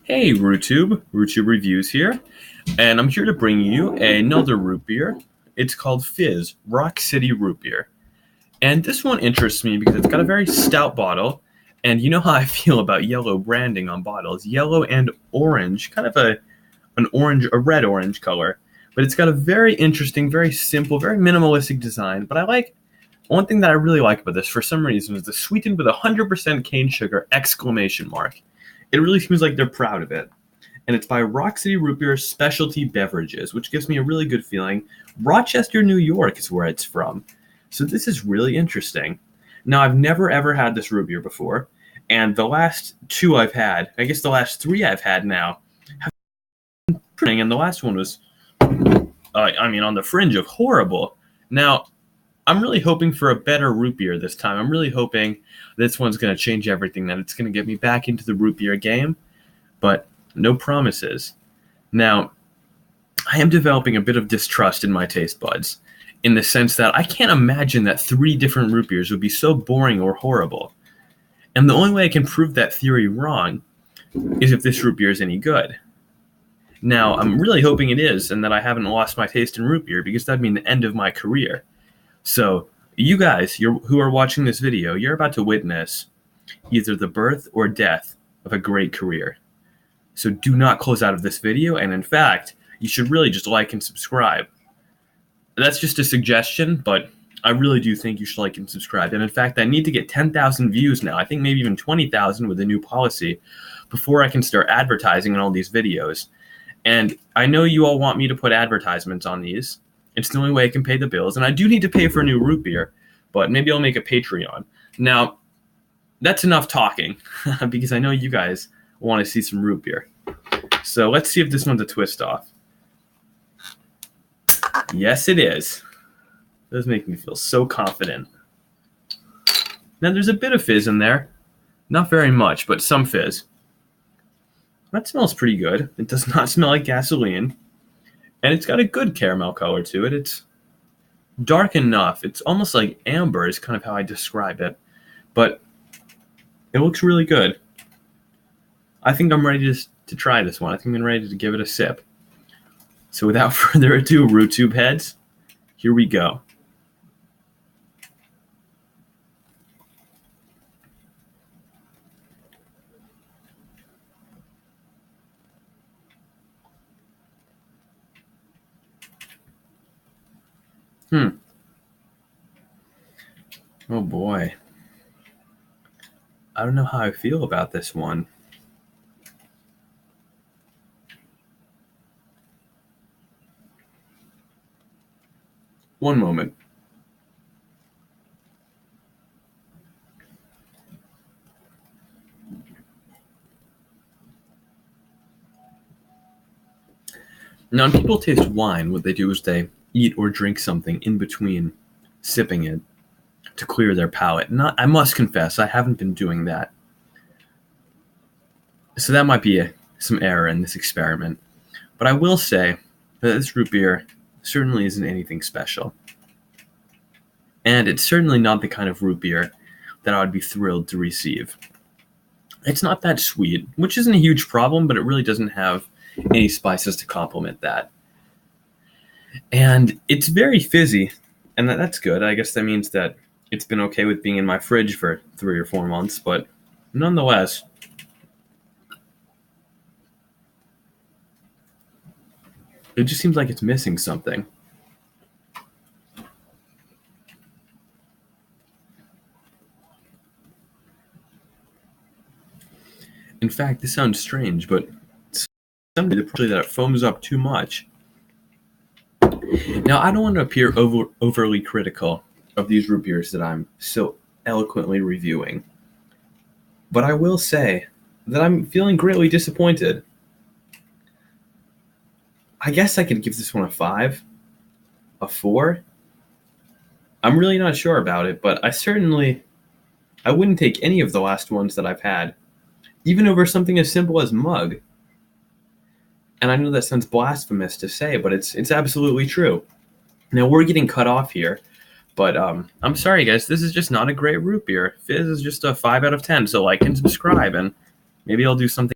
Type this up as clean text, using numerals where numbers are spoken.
Hey RooTube Reviews here, and I'm here to bring you another root beer. It's called Fizz Rock City Root Beer, and this one interests me because it's got a very stout bottle, and you know how I feel about yellow branding on bottles, yellow and orange, kind of a red orange color, but it's got a very interesting, very simple, very minimalistic design. But I like one thing that I really like about this for some reason is the sweetened with 100% cane sugar exclamation mark. It really seems like they're proud of it. And it's by Rock City Root Beer Specialty Beverages, which gives me a really good feeling. Rochester, New York is where it's from. So this is really interesting. Now, I've never ever had this root beer before, and the last two I've had, I guess the last three I've had now, have been pretty, and the last one was, on the fringe of horrible. Now, I'm really hoping for a better root beer this time. I'm really hoping this one's going to change everything, that it's going to get me back into the root beer game, but no promises. Now, I am developing a bit of distrust in my taste buds, in the sense that I can't imagine that 3 different root beers would be so boring or horrible. And the only way I can prove that theory wrong is if this root beer is any good. Now, I'm really hoping it is, and that I haven't lost my taste in root beer, because that'd mean the end of my career. So, you guys who are watching this video, you're about to witness either the birth or death of a great career. So do not close out of this video, and in fact, you should really just like and subscribe. That's just a suggestion, but I really do think you should like and subscribe. And in fact, I need to get 10,000 views now. I think maybe even 20,000 with the new policy before I can start advertising on all these videos. And I know you all want me to put advertisements on these. It's the only way I can pay the bills. And I do need to pay for a new root beer, but maybe I'll make a Patreon. Now, that's enough talking, because I know you guys want to see some root beer. So let's see if this one's a twist off. Yes, it is. It does make me feel so confident. Now, there's a bit of fizz in there. Not very much, but some fizz. That smells pretty good. It does not smell like gasoline. And it's got a good caramel color to it. It's dark enough. It's almost like amber is kind of how I describe it. But it looks really good. I think I'm ready to try this one. I think I'm ready to give it a sip. So without further ado, RooTube heads, here we go. Oh boy. I don't know how I feel about this one. One moment. Now, when people taste wine, what they do is they eat or drink something in between sipping it to clear their palate. I must confess, I haven't been doing that. So that might be some error in this experiment. But I will say that this root beer certainly isn't anything special. And it's certainly not the kind of root beer that I would be thrilled to receive. It's not that sweet, which isn't a huge problem, but it really doesn't have any spices to complement that. And it's very fizzy, and that's good. I guess that means that it's been okay with being in my fridge for 3 or 4 months, but nonetheless, it just seems like it's missing something. In fact, this sounds strange, but somebody that it foams up too much. Now, I don't want to appear overly critical of these root beers that I'm so eloquently reviewing, but I will say that I'm feeling greatly disappointed. I guess I could give this one a 5, a 4. I'm really not sure about it, but I wouldn't take any of the last ones that I've had, even over something as simple as mug. And I know that sounds blasphemous to say, but it's absolutely true. Now, we're getting cut off here, but I'm sorry, guys. This is just not a great root beer. Fizz is just a 5 out of 10, so like and subscribe, and maybe I'll do something